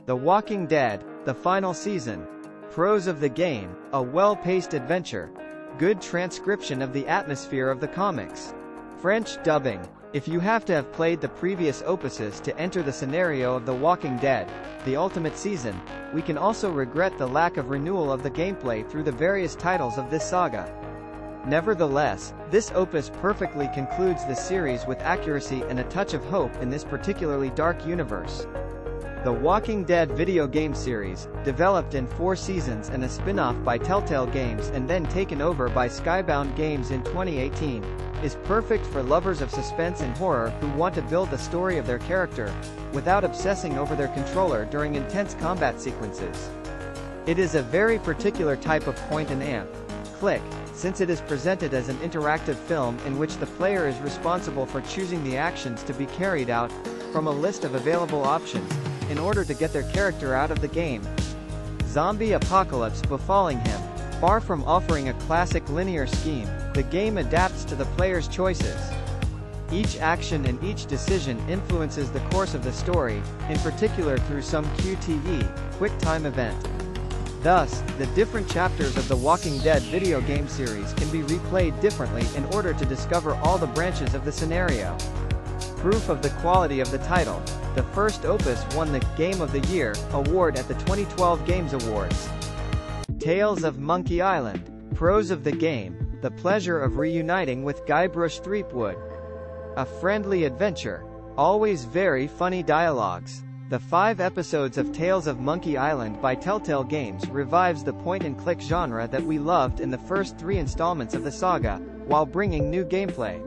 The Walking Dead, the final season. Pros of the game, a well-paced adventure. Good transcription of the atmosphere of the comics. French dubbing. If you have to have played the previous opuses to enter the scenario of The Walking Dead, the ultimate season, we can also regret the lack of renewal of the gameplay through the various titles of this saga. Nevertheless, this opus perfectly concludes the series with accuracy and a touch of hope in this particularly dark universe. The Walking Dead video game series, developed in 4 seasons and a spin-off by Telltale Games and then taken over by Skybound Games in 2018, is perfect for lovers of suspense and horror who want to build the story of their character, without obsessing over their controller during intense combat sequences. It is a very particular type of point-and-click, since it is presented as an interactive film in which the player is responsible for choosing the actions to be carried out, from a list of available options, in order to get their character out of the game. Zombie apocalypse befalling him. Far from offering a classic linear scheme, the game adapts to the player's choices. Each action and each decision influences the course of the story, in particular through some QTE, quick time event. Thus, the different chapters of the Walking Dead video game series can be replayed differently in order to discover all the branches of the scenario. Proof of the quality of the title. The first opus won the Game of the Year award at the 2012 Games Awards. Tales of Monkey Island. Pros of the game, the pleasure of reuniting with Guybrush Threepwood. A friendly adventure. Always very funny dialogues. The 5 episodes of Tales of Monkey Island by Telltale Games revives the point-and-click genre that we loved in the first 3 installments of the saga, while bringing new gameplay.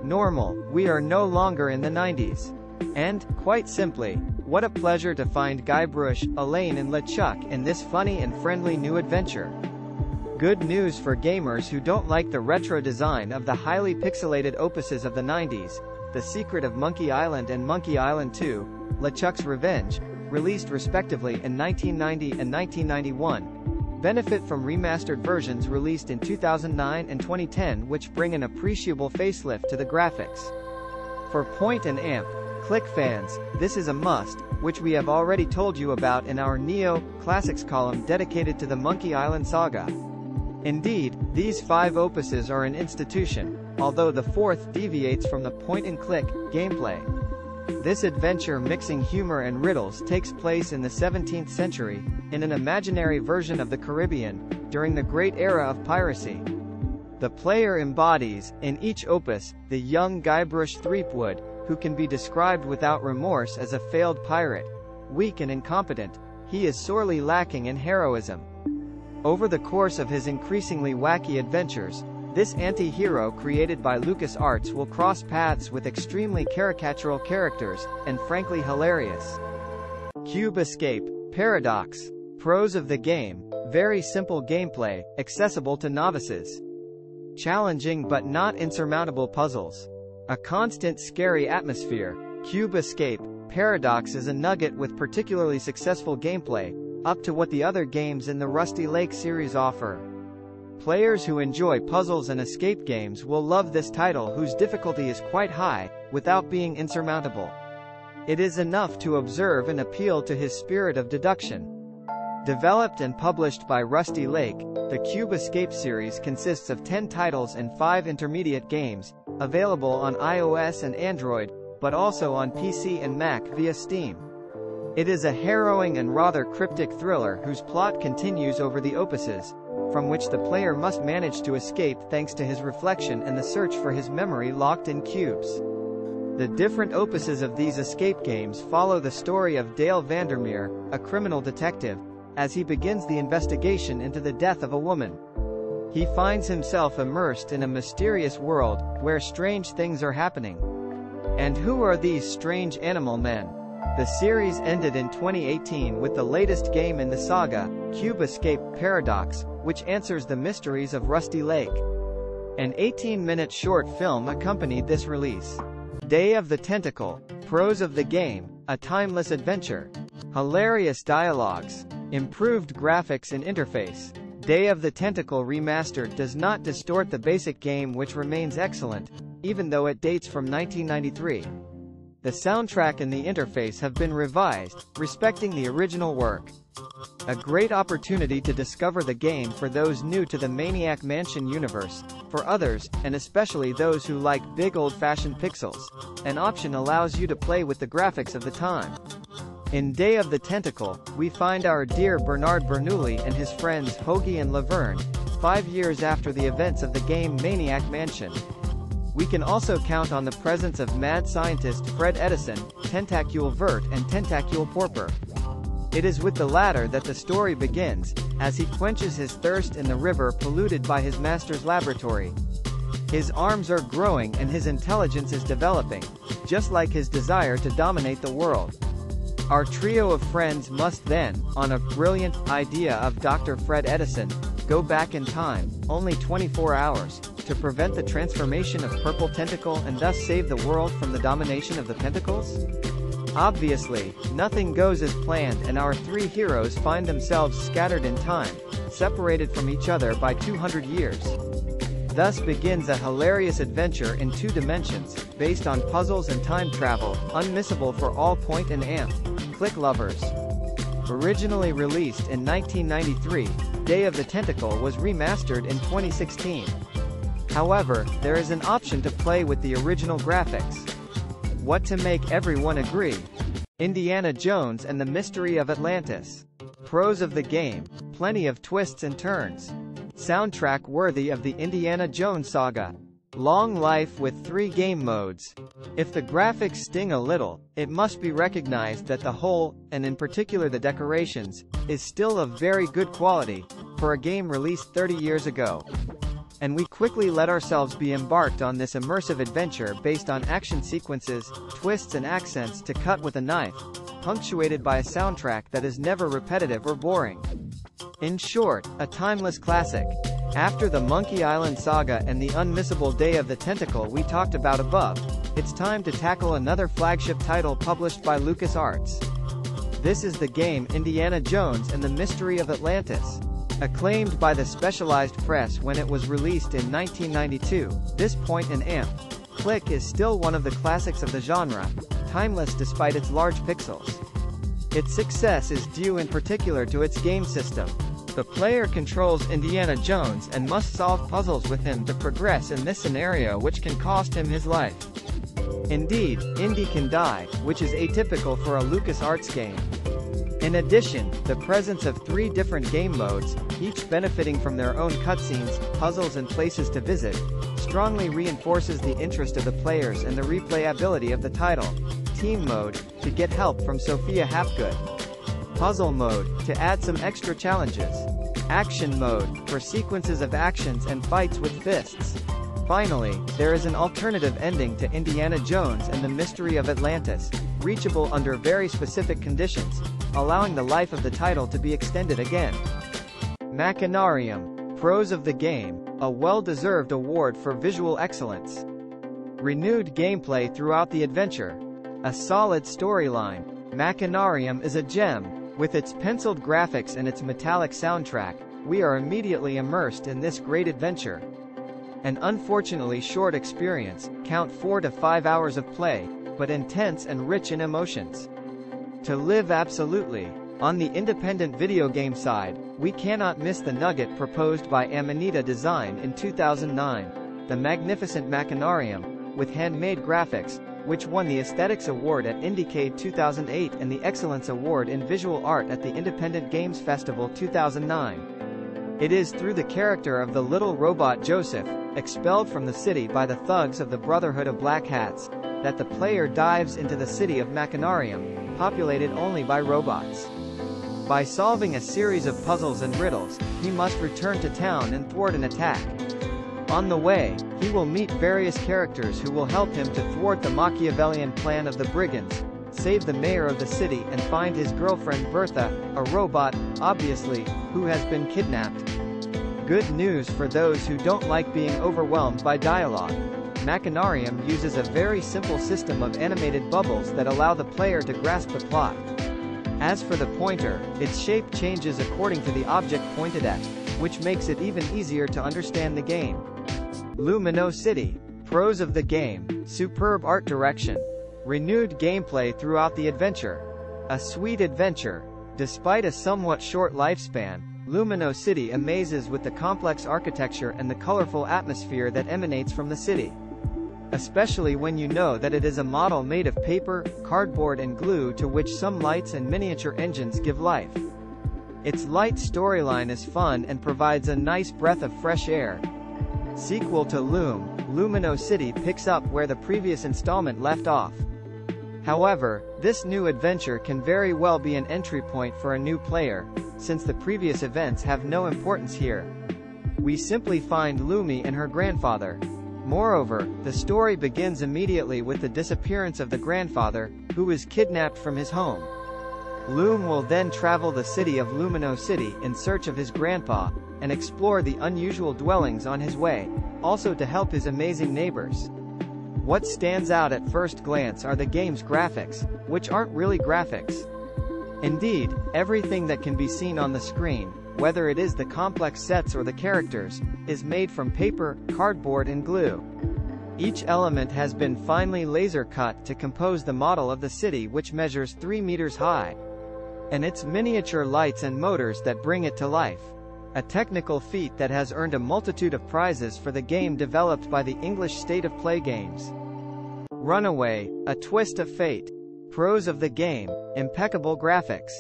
Normal, we are no longer in the 90s. And, quite simply, what a pleasure to find Guybrush, Elaine and LeChuck in this funny and friendly new adventure. Good news for gamers who don't like the retro design of the highly pixelated opuses of the 90s, The Secret of Monkey Island and Monkey Island 2, LeChuck's Revenge, released respectively in 1990 and 1991, benefit from remastered versions released in 2009 and 2010 which bring an appreciable facelift to the graphics. For point-and-click fans, this is a must, which we have already told you about in our Neo Classics column dedicated to the Monkey Island saga. Indeed, these 5 opuses are an institution, although the 4th deviates from the point-and-click gameplay. This adventure mixing humor and riddles takes place in the 17th century, in an imaginary version of the Caribbean, during the great era of piracy. The player embodies, in each opus, the young Guybrush Threepwood, who can be described without remorse as a failed pirate. Weak and incompetent, he is sorely lacking in heroism. Over the course of his increasingly wacky adventures, this anti-hero created by LucasArts will cross paths with extremely caricatural characters, and frankly hilarious. Cube Escape. Paradox. Pros of the game, very simple gameplay, accessible to novices. Challenging but not insurmountable puzzles. A constant scary atmosphere. Cube Escape. Paradox is a nugget with particularly successful gameplay, up to what the other games in the Rusty Lake series offer. Players who enjoy puzzles and escape games will love this title whose difficulty is quite high, without being insurmountable. It is enough to observe and appeal to his spirit of deduction. Developed and published by Rusty Lake, the Cube Escape series consists of 10 titles and 5 intermediate games, available on iOS and Android, but also on PC and Mac via Steam. It is a harrowing and rather cryptic thriller whose plot continues over the opuses, from which the player must manage to escape thanks to his reflection and the search for his memory locked in cubes. The different opuses of these escape games follow the story of Dale Vandermeer, a criminal detective, as he begins the investigation into the death of a woman. He finds himself immersed in a mysterious world, where strange things are happening. And who are these strange animal men? The series ended in 2018 with the latest game in the saga, Cube Escape Paradox, which answers the mysteries of Rusty Lake. An 18-minute short film accompanied this release. Day of the Tentacle. Pros of the game, a timeless adventure. Hilarious dialogues. Improved graphics and interface. Day of the Tentacle Remastered does not distort the basic game which remains excellent, even though it dates from 1993. The soundtrack and the interface have been revised, respecting the original work. A great opportunity to discover the game for those new to the Maniac Mansion universe. For others, and especially those who like big old-fashioned pixels, an option allows you to play with the graphics of the time. In Day of the Tentacle, we find our dear Bernard Bernoulli and his friends Hoagie and Laverne, 5 years after the events of the game Maniac Mansion. We can also count on the presence of mad scientist Fred Edison, Tentacle Vert and Tentacle Porper. It is with the latter that the story begins, as he quenches his thirst in the river polluted by his master's laboratory. His arms are growing and his intelligence is developing, just like his desire to dominate the world. Our trio of friends must then, on a brilliant idea of Dr. Fred Edison, go back in time, only 24 hours, to prevent the transformation of Purple Tentacle and thus save the world from the domination of the Pentacles? Obviously, nothing goes as planned and our three heroes find themselves scattered in time, separated from each other by 200 years. Thus begins a hilarious adventure in 2 dimensions, based on puzzles and time travel, unmissable for all point and amp click lovers. Originally released in 1993, Day of the Tentacle was remastered in 2016. However, there is an option to play with the original graphics. What to make everyone agree? Indiana Jones and the Mystery of Atlantis. Pros of the game, plenty of twists and turns. Soundtrack worthy of the Indiana Jones saga. Long life with 3 game modes. If the graphics sting a little, it must be recognized that the whole, and in particular the decorations, is still of very good quality, for a game released 30 years ago. And we quickly let ourselves be embarked on this immersive adventure based on action sequences, twists and accents to cut with a knife, punctuated by a soundtrack that is never repetitive or boring. In short, a timeless classic. After the Monkey Island saga and the unmissable Day of the Tentacle we talked about above, it's time to tackle another flagship title published by LucasArts. This is the game Indiana Jones and the Mystery of Atlantis. Acclaimed by the specialized press when it was released in 1992, this point and amp click is still one of the classics of the genre, timeless despite its large pixels. Its success is due in particular to its game system. The player controls Indiana Jones and must solve puzzles with him to progress in this scenario, which can cost him his life. Indeed, Indy can die, which is atypical for a LucasArts game. In addition, the presence of 3 different game modes, each benefiting from their own cutscenes, puzzles and places to visit, strongly reinforces the interest of the players and the replayability of the title. Team mode, to get help from Sophia Hapgood. Puzzle mode, to add some extra challenges. Action mode, for sequences of actions and fights with fists. Finally, there is an alternative ending to Indiana Jones and the Mystery of Atlantis, reachable under very specific conditions, allowing the life of the title to be extended again. Machinarium. Pros of the game, a well-deserved award for visual excellence. Renewed gameplay throughout the adventure. A solid storyline. Machinarium is a gem. With its penciled graphics and its metallic soundtrack, we are immediately immersed in this great adventure. An unfortunately short experience, count 4 to 5 hours of play, but intense and rich in emotions. To live absolutely. On the independent video game side, we cannot miss the nugget proposed by Amanita Design in 2009, the magnificent Machinarium, with handmade graphics, which won the Aesthetics Award at Indiecade 2008 and the Excellence Award in Visual Art at the Independent Games Festival 2009. It is through the character of the little robot Joseph, expelled from the city by the thugs of the Brotherhood of Black Hats, that the player dives into the city of Machinarium, populated only by robots. By solving a series of puzzles and riddles, he must return to town and thwart an attack. On the way, he will meet various characters who will help him to thwart the Machiavellian plan of the brigands, save the mayor of the city and find his girlfriend Bertha, a robot, obviously, who has been kidnapped. Good news for those who don't like being overwhelmed by dialogue. Machinarium uses a very simple system of animated bubbles that allow the player to grasp the plot. As for the pointer, its shape changes according to the object pointed at, which makes it even easier to understand the game. Lumino City. Pros of the game, superb art direction. Renewed gameplay throughout the adventure. A sweet adventure. Despite a somewhat short lifespan, Lumino City amazes with the complex architecture and the colorful atmosphere that emanates from the city. Especially when you know that it is a model made of paper, cardboard and glue to which some lights and miniature engines give life. Its light storyline is fun and provides a nice breath of fresh air. Sequel to Lumino City picks up where the previous installment left off. However, this new adventure can very well be an entry point for a new player, since the previous events have no importance here. We simply find Lumi and her grandfather. Moreover, the story begins immediately with the disappearance of the grandfather, who is kidnapped from his home. Loom will then travel the city of Lumino City in search of his grandpa, and explore the unusual dwellings on his way, also to help his amazing neighbors. What stands out at first glance are the game's graphics, which aren't really graphics. Indeed, everything that can be seen on the screen, whether it is the complex sets or the characters, is made from paper, cardboard and glue. Each element has been finely laser cut to compose the model of the city, which measures 3 meters high. And its miniature lights and motors that bring it to life. A technical feat that has earned a multitude of prizes for the game developed by the English State of Play Games. Runaway, a twist of fate. Pros of the game: impeccable graphics.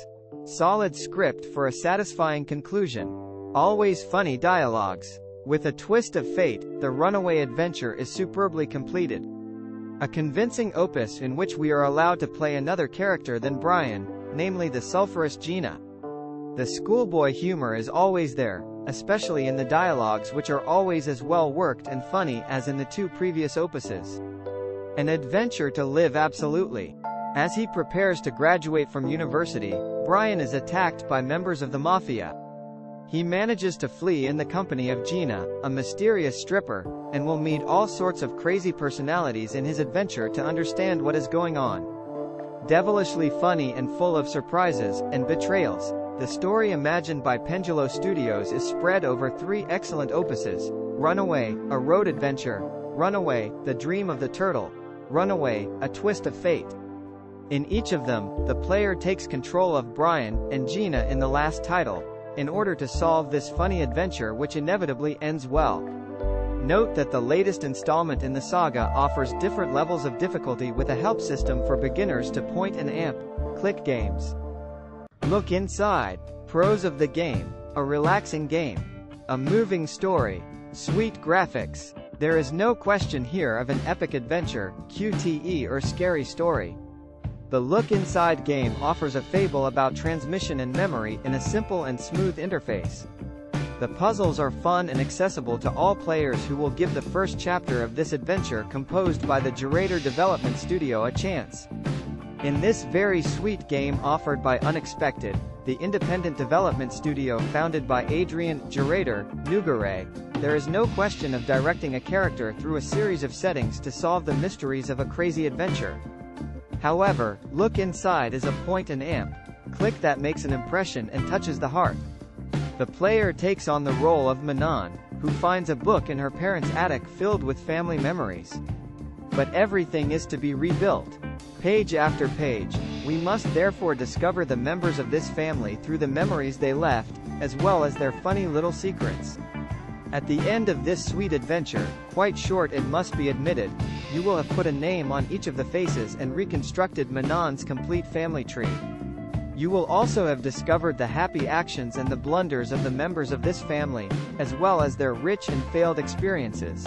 Solid script for a satisfying conclusion. Always funny dialogues. With a twist of fate, the Runaway adventure is superbly completed. A convincing opus in which we are allowed to play another character than Brian, namely the sulphurous Gina. The schoolboy humor is always there, especially in the dialogues, which are always as well worked and funny as in the two previous opuses. An adventure to live absolutely. As he prepares to graduate from university, Brian is attacked by members of the Mafia. He manages to flee in the company of Gina, a mysterious stripper, and will meet all sorts of crazy personalities in his adventure to understand what is going on. Devilishly funny and full of surprises and betrayals, the story imagined by Pendulo Studios is spread over 3 excellent opuses: Runaway, a road adventure; Runaway, the dream of the turtle; Runaway, a twist of fate. In each of them, the player takes control of Brian and Gina in the last title, in order to solve this funny adventure, which inevitably ends well. Note that the latest installment in the saga offers different levels of difficulty with a help system for beginners to point and click games. Look inside. Pros of the game: a relaxing game. A moving story. Sweet graphics. There is no question here of an epic adventure, QTE or scary story. The Look Inside game offers a fable about transmission and memory in a simple and smooth interface. The puzzles are fun and accessible to all players who will give the first chapter of this adventure, composed by the Gerator Development Studio, a chance. In this very sweet game offered by Unexpected, the independent development studio founded by Adrian Gerator Nugare, there is no question of directing a character through a series of settings to solve the mysteries of a crazy adventure. However, Look Inside is a point and click that makes an impression and touches the heart. The player takes on the role of Manon, who finds a book in her parents' attic filled with family memories. But everything is to be rebuilt. Page after page, we must therefore discover the members of this family through the memories they left, as well as their funny little secrets. At the end of this sweet adventure, quite short it must be admitted, you will have put a name on each of the faces and reconstructed Manon's complete family tree. You will also have discovered the happy actions and the blunders of the members of this family, as well as their rich and failed experiences.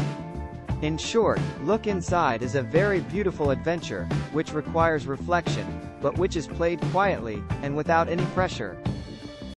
In short, Look Inside is a very beautiful adventure, which requires reflection, but which is played quietly, and without any pressure.